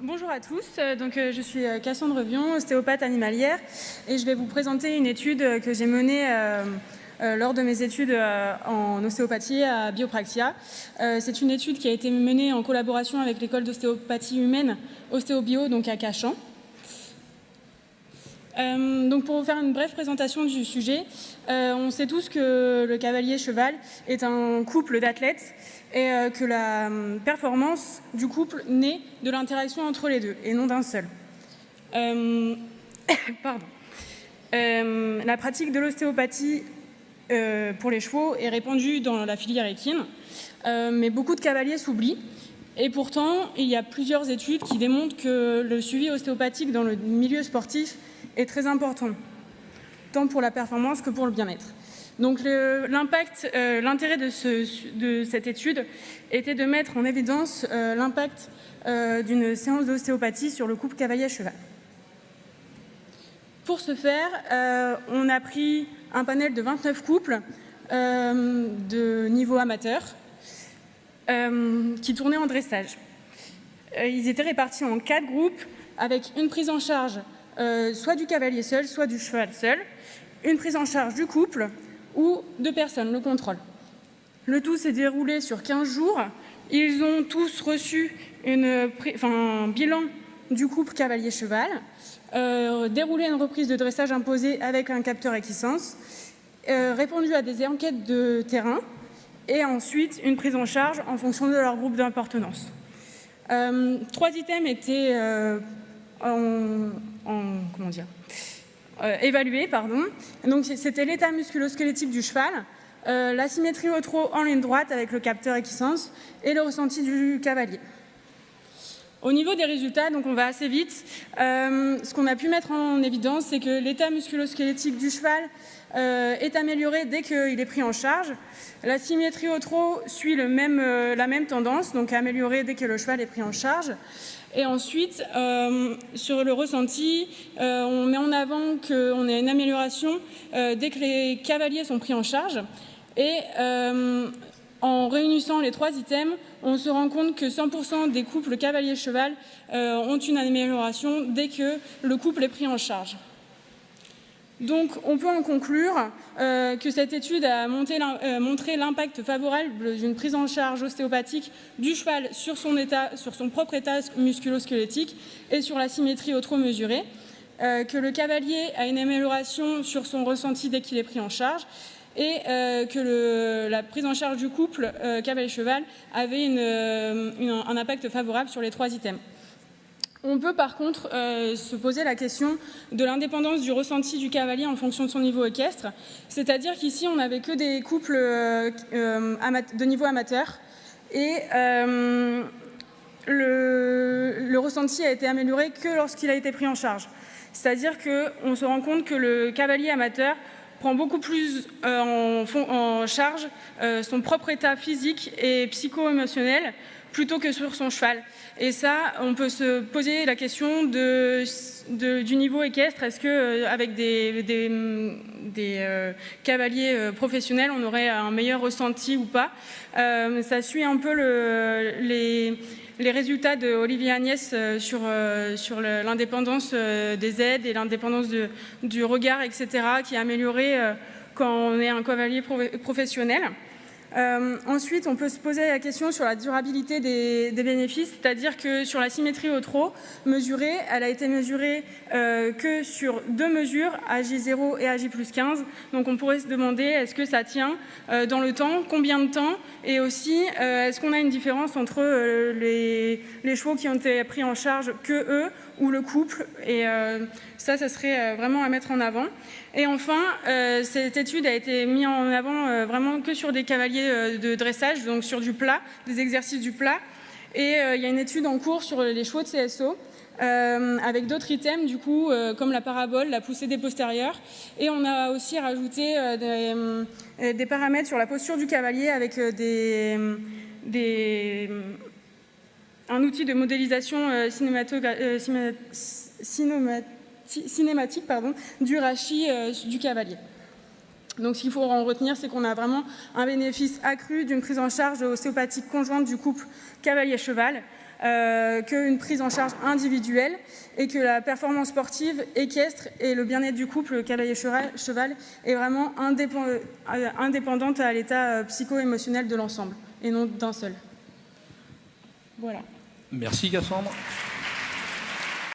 Bonjour à tous, je suis Cassandre Vion, ostéopathe animalière, et je vais vous présenter une étude que j'ai menée lors de mes études en ostéopathie à Biopraxia. C'est une étude qui a été menée en collaboration avec l'école d'ostéopathie humaine Ostéobio, donc à Cachan. Pour vous faire une brève présentation du sujet, on sait tous que le cavalier-cheval est un couple d'athlètes et que la performance du couple naît de l'interaction entre les deux et non d'un seul. La pratique de l'ostéopathie pour les chevaux est répandue dans la filière équine, mais beaucoup de cavaliers s'oublient. Et pourtant, il y a plusieurs études qui démontrent que le suivi ostéopathique dans le milieu sportif est très important, tant pour la performance que pour le bien-être. Donc l'intérêt de cette étude était de mettre en évidence l'impact d'une séance d'ostéopathie sur le couple cavalier-cheval. Pour ce faire, on a pris un panel de 29 couples de niveau amateur qui tournaient en dressage. Ils étaient répartis en 4 groupes avec une prise en charge soit du cavalier seul, soit du cheval seul, une prise en charge du couple ou de personnes, le contrôle. Le tout s'est déroulé sur 15 jours. Ils ont tous reçu un bilan du couple cavalier-cheval, déroulé une reprise de dressage imposée avec un capteur équisance, répondu à des enquêtes de terrain et ensuite une prise en charge en fonction de leur groupe d'appartenance. 3 items étaient évalués. Donc, c'était l'état musculo-squelettique du cheval, la symétrie au trot en ligne droite avec le capteur équisance et le ressenti du cavalier. Au niveau des résultats, donc on va assez vite. Ce qu'on a pu mettre en évidence, c'est que l'état musculo-squelettique du cheval est amélioré dès qu'il est pris en charge. La symétrie au trot suit la même tendance, donc améliorée dès que le cheval est pris en charge. Et ensuite, sur le ressenti, on met en avant qu'on a une amélioration dès que les cavaliers sont pris en charge. Et en réunissant les 3 items, on se rend compte que 100% des couples cavalier-cheval ont une amélioration dès que le couple est pris en charge. Donc, on peut en conclure que cette étude a montré l'impact favorable d'une prise en charge ostéopathique du cheval sur son propre état musculo-squelettique et sur la symétrie au trot mesurée, que le cavalier a une amélioration sur son ressenti dès qu'il est pris en charge et que la prise en charge du couple cavalier-cheval avait un impact favorable sur les 3 items. On peut par contre se poser la question de l'indépendance du ressenti du cavalier en fonction de son niveau équestre, c'est-à-dire qu'ici on n'avait que des couples de niveau amateur et le ressenti a été amélioré que lorsqu'il a été pris en charge. C'est-à-dire qu'on se rend compte que le cavalier amateur prend beaucoup plus en charge son propre état physique et psycho-émotionnel plutôt que sur son cheval. Et ça, on peut se poser la question du niveau équestre. Est-ce qu'avec des cavaliers professionnels, on aurait un meilleur ressenti ou pas? Ça suit un peu les résultats de Olivier Agnès sur l'indépendance des aides et l'indépendance du regard, etc., qui est améliorée quand on est un cavalier professionnel. Ensuite, on peut se poser la question sur la durabilité des bénéfices, c'est-à-dire que sur la symétrie au trot mesurée, elle a été mesurée que sur 2 mesures, AJ0 et AJ+15. Donc on pourrait se demander, est-ce que ça tient dans le temps, combien de temps, et aussi, est-ce qu'on a une différence entre les chevaux qui ont été pris en charge que eux ou le couple, et ça serait vraiment à mettre en avant. Et enfin, cette étude a été mise en avant vraiment que sur des cavaliers de dressage, donc sur du plat, des exercices du plat. Et il y a une étude en cours sur les chevaux de CSO, avec d'autres items, du coup, comme la parabole, la poussée des postérieurs. Et on a aussi rajouté des paramètres sur la posture du cavalier avec un outil de modélisation cinématique du rachis du cavalier. Donc ce qu'il faut en retenir, c'est qu'on a vraiment un bénéfice accru d'une prise en charge ostéopathique conjointe du couple cavalier-cheval qu'une prise en charge individuelle et que la performance sportive équestre et le bien-être du couple cavalier-cheval est vraiment indépendante à l'état psycho-émotionnel de l'ensemble et non d'un seul. Voilà. Merci Cassandre.